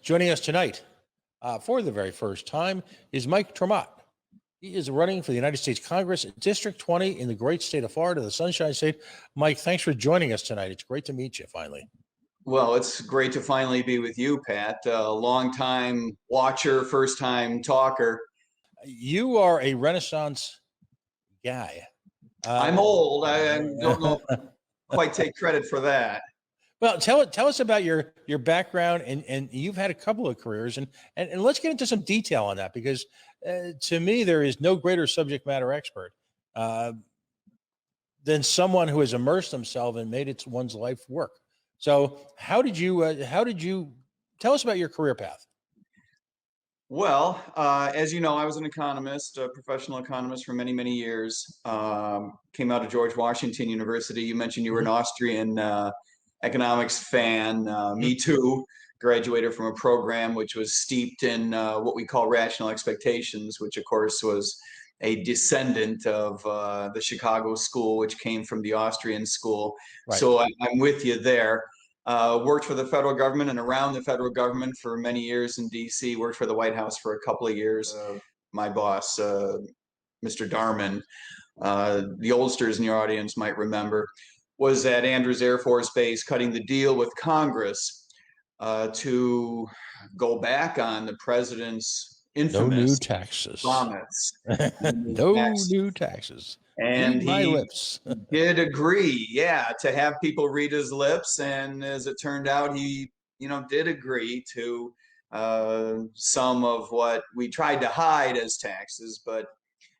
Joining us tonight for the very first time is Mike Tremott. He is running for the United States Congress, District 20 in the great state of Florida, the Sunshine State. Mike, thanks for joining us tonight. It's great to meet you finally. Well, it's great to finally be with you, Pat. Long-time watcher, first-time talker. You are a Renaissance guy. I'm old. I don't know if I quite take credit for that. Well, tell us about your background, and you've had a couple of careers, and let's get into some detail on that, because to me there is no greater subject matter expert than someone who has immersed himself and made it one's life work. So how did you tell us about your career path? Well, as you know, I was an economist, a professional economist for many, many years. Came out of George Washington University. You mentioned you were an Austrian economics fan. Me too. Graduated from a program which was steeped in what we call rational expectations, which of course was a descendant of the Chicago school, which came from the Austrian school. Right. So I'm with you there. Worked for the federal government and around the federal government for many years in D.C. Worked for the White House for a couple of years. My boss, Mr. Darman, the oldsters in the audience might remember, was at Andrews Air Force Base cutting the deal with Congress to go back on the president's infamous no new taxes promise. New taxes. And read my he lips. did agree, to have people read his lips. And as it turned out, he, did agree to some of what we tried to hide as taxes, but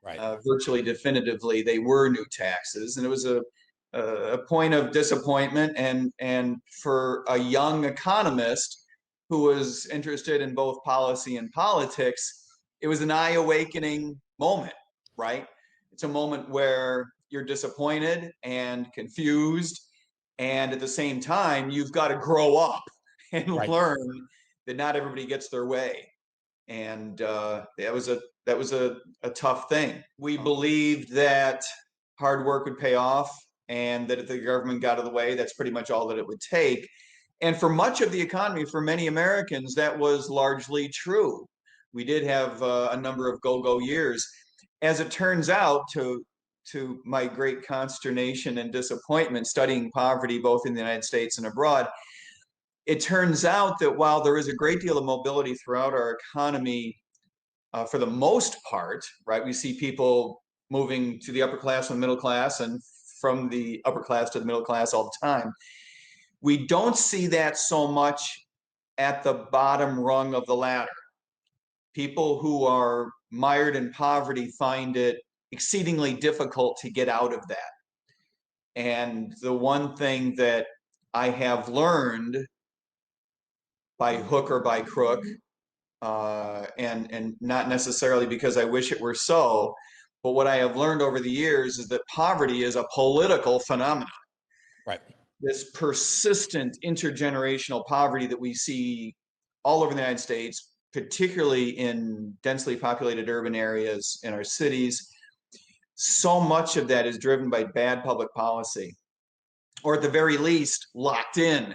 Right. Virtually definitively, they were new taxes. And it was a point of disappointment. And for a young economist who was interested in both policy and politics, it was an eye-awakening moment, right? It's a moment where you're disappointed and confused, and at the same time, you've got to grow up and learn that not everybody gets their way. And that was a tough thing. We believed that hard work would pay off, and that if the government got out of the way, that's pretty much all that it would take. And for much of the economy, for many Americans, that was largely true. We did have a number of go-go years. As it turns out, to my great consternation and disappointment, studying poverty both in the United States and abroad, it turns out that while there is a great deal of mobility throughout our economy, for the most part, right, we see people moving to the upper class and middle class, and from the upper class to the middle class all the time. We don't see that so much at the bottom rung of the ladder. People who are mired in poverty find it exceedingly difficult to get out of that. And the one thing that I have learned by hook or by crook, and not necessarily because I wish it were so, but what I have learned over the years is that poverty is a political phenomenon. Right. This persistent intergenerational poverty that we see all over the United States, particularly in densely populated urban areas in our cities, so much of that is driven by bad public policy, or at the very least, locked in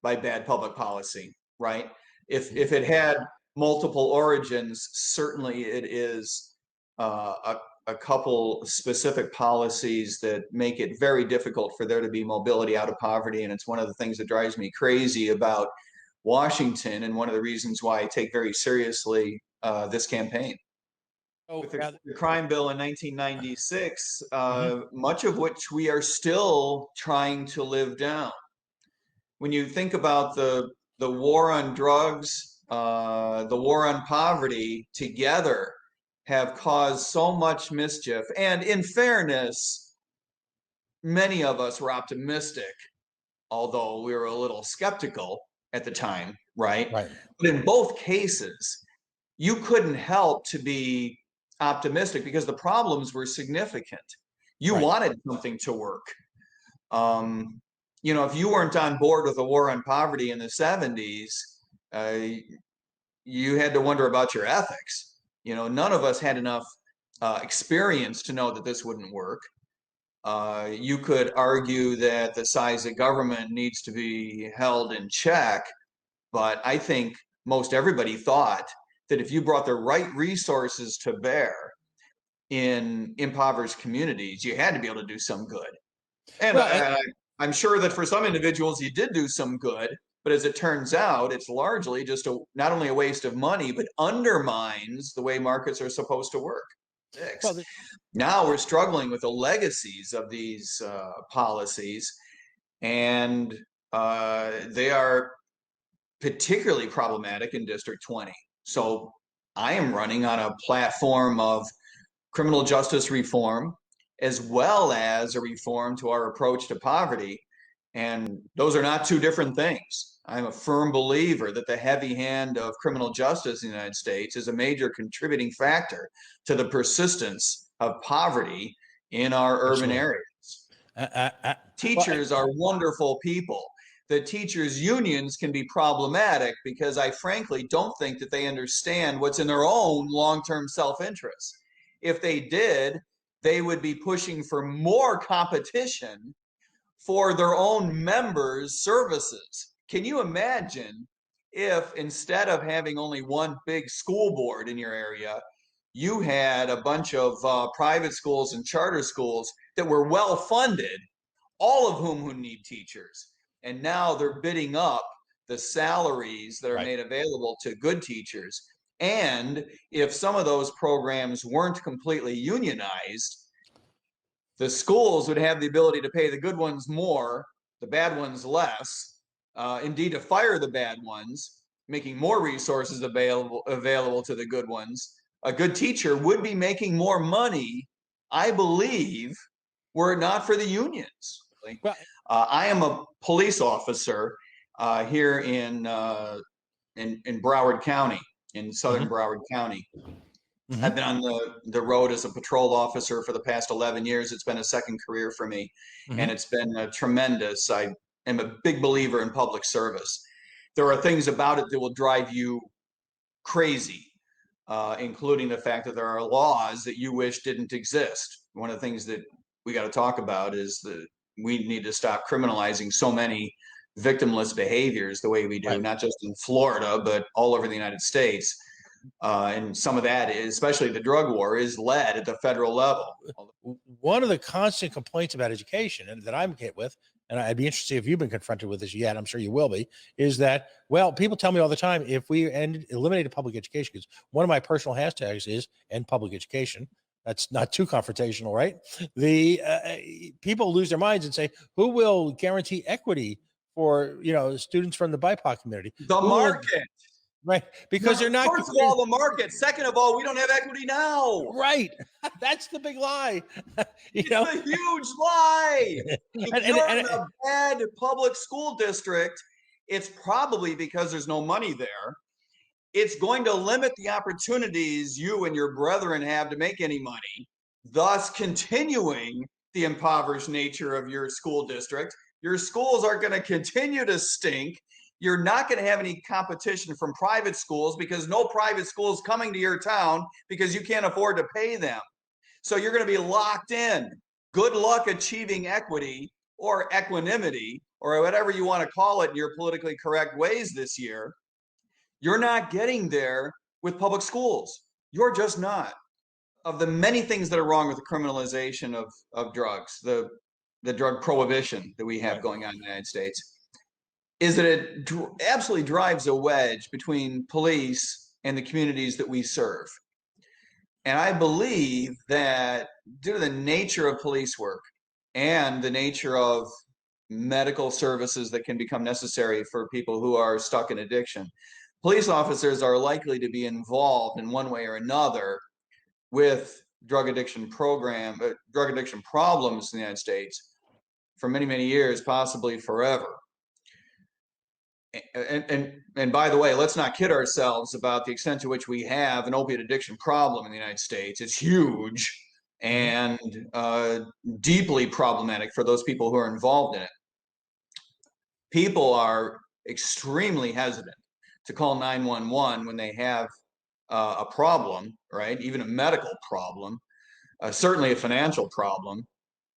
by bad public policy, right? If it had multiple origins, certainly it is a couple specific policies that make it very difficult for there to be mobility out of poverty. And it's one of the things that drives me crazy about Washington, and one of the reasons why I take very seriously this campaign. With the crime bill in 1996, much of which we are still trying to live down. When you think about the war on drugs, the war on poverty together have caused so much mischief. And in fairness, many of us were optimistic, although we were a little skeptical at the time, right? But in both cases, you couldn't help to be optimistic because the problems were significant. You wanted something to work. If you weren't on board with the war on poverty in the 70s, you had to wonder about your ethics. None of us had enough experience to know that this wouldn't work. You could argue that the size of government needs to be held in check, but I think most everybody thought that if you brought the right resources to bear in impoverished communities, you had to be able to do some good. And Well, I'm sure that for some individuals, you did do some good, but as it turns out, it's largely just not only a waste of money, but undermines the way markets are supposed to work. well, Now we're struggling with the legacies of these policies, and they are particularly problematic in District 20. So I am running on a platform of criminal justice reform, as well as a reform to our approach to poverty. And those are not two different things. I'm a firm believer that the heavy hand of criminal justice in the United States is a major contributing factor to the persistence of poverty in our urban absolutely. areas. Well, Teachers are wonderful people. The teachers' unions can be problematic because I frankly don't think that they understand what's in their own long-term self-interest. If they did, they would be pushing for more competition for their own members' services. Can you imagine if instead of having only one big school board in your area, you had a bunch of private schools and charter schools that were well funded, all of whom who need teachers, and now they're bidding up the salaries that are right. made available to good teachers. And if some of those programs weren't completely unionized, the schools would have the ability to pay the good ones more, the bad ones less, indeed to fire the bad ones, making more resources available to the good ones. A good teacher would be making more money, I believe, were it not for the unions. Well, I am a police officer here in Broward County, in southern mhm, Broward County. I've mhm, been on the road as a patrol officer for the past 11 years. It's been a second career for me, and mhm. it's been tremendous. I am a big believer in public service. There are things about it that will drive you crazy, including the fact that there are laws that you wish didn't exist. One of the things that we got to talk about is that we need to stop criminalizing so many victimless behaviors the way we do, Right. not just in Florida, but all over the United States. And some of that is, especially the drug war, is led at the federal level. One of the constant complaints about education and that I'm hit with, and I'd be interested if you've been confronted with this yet, I'm sure you will be, is that, well, people tell me all the time, if we eliminated public education, because one of my personal hashtags is end public education. That's not too confrontational, right? The people lose their minds and say, who will guarantee equity for, students from the BIPOC community? The Who will, market. right? Because they're not. First of all, the market. Second of all, we don't have equity now. Right. That's the big lie. It's a huge lie. If you're in a bad public school district, it's probably because there's no money there. It's going to limit the opportunities you and your brethren have to make any money, thus continuing the impoverished nature of your school district. Your schools are going to continue to stink. You're not going to have any competition from private schools because no private school is coming to your town because you can't afford to pay them. So you're going to be locked in. Good luck achieving equity or equanimity or whatever you want to call it in your politically correct ways this year. You're not getting there with public schools. You're just not. Of the many things that are wrong with the criminalization of drugs, the drug prohibition that we have going on in the United States, is that it absolutely drives a wedge between police and the communities that we serve. And I believe that due to the nature of police work and the nature of medical services that can become necessary for people who are stuck in addiction, police officers are likely to be involved in one way or another with drug addiction problems in the United States for many, many years, possibly forever. And by the way, let's not kid ourselves about the extent to which we have an opiate addiction problem in the United States. It's huge and deeply problematic for those people who are involved in it. People are extremely hesitant to call 911 when they have a problem, right? Even a medical problem, certainly a financial problem,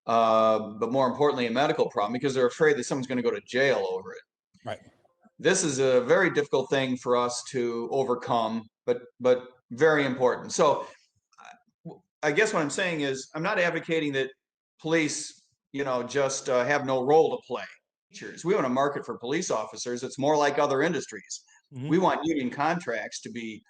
but more importantly, a medical problem, because they're afraid that someone's going to go to jail over it. Right. This is a very difficult thing for us to overcome, but very important. So I guess what I'm saying is I'm not advocating that police, just have no role to play. We want a market for police officers. It's more like other industries. Mhm. We want union contracts to be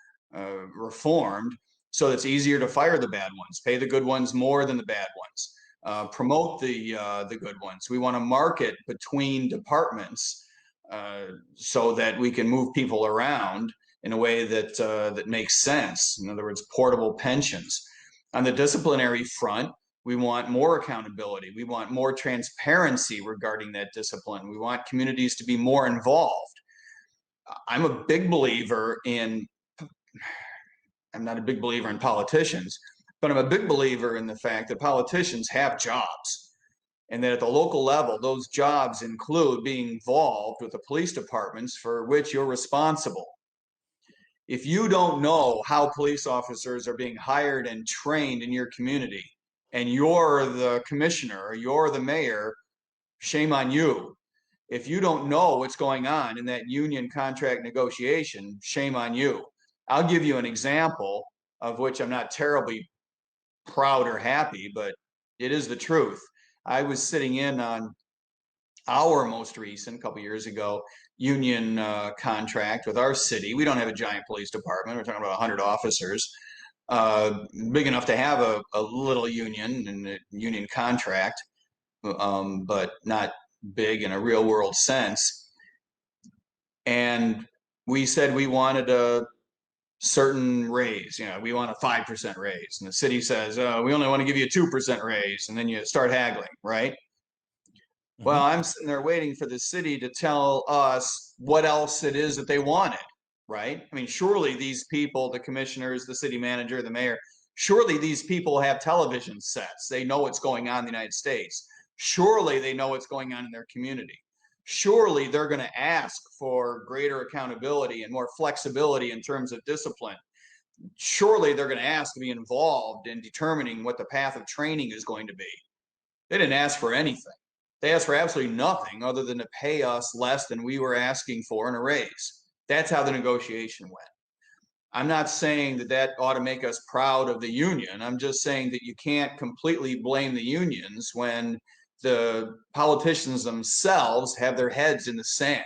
reformed so it's easier to fire the bad ones, pay the good ones more than the bad ones, promote the good ones. We want a market between departments so that we can move people around in a way that makes sense. In other words, portable pensions. On the disciplinary front, we want more accountability. We want more transparency regarding that discipline. We want communities to be more involved. I'm a big believer in, I'm not a big believer in politicians, but I'm a big believer in the fact that politicians have jobs and that at the local level, those jobs include being involved with the police departments for which you're responsible. If you don't know how police officers are being hired and trained in your community, and you're the commissioner or you're the mayor, shame on you. If you don't know what's going on in that union contract negotiation, shame on you. I'll give you an example of which I'm not terribly proud or happy, but it is the truth. I was sitting in on our most recent, a couple years ago, union contract with our city. We don't have a giant police department. We're talking about 100 officers, big enough to have a little union and a union contract, but not big in a real world sense. And we said we wanted a certain raise. We want a 5% raise. And the city says, oh, we only want to give you a 2% raise. And then you start haggling, right? Well, I'm sitting there waiting for the city to tell us what else it is that they wanted, right? I mean, surely these people, the commissioners, the city manager, the mayor, surely these people have television sets. They know what's going on in the United States. Surely they know what's going on in their community. Surely they're going to ask for greater accountability and more flexibility in terms of discipline. Surely they're going to ask to be involved in determining what the path of training is going to be. They didn't ask for anything. They asked for absolutely nothing other than to pay us less than we were asking for in a raise. That's how the negotiation went. I'm not saying that that ought to make us proud of the union. I'm just saying that you can't completely blame the unions when the politicians themselves have their heads in the sand.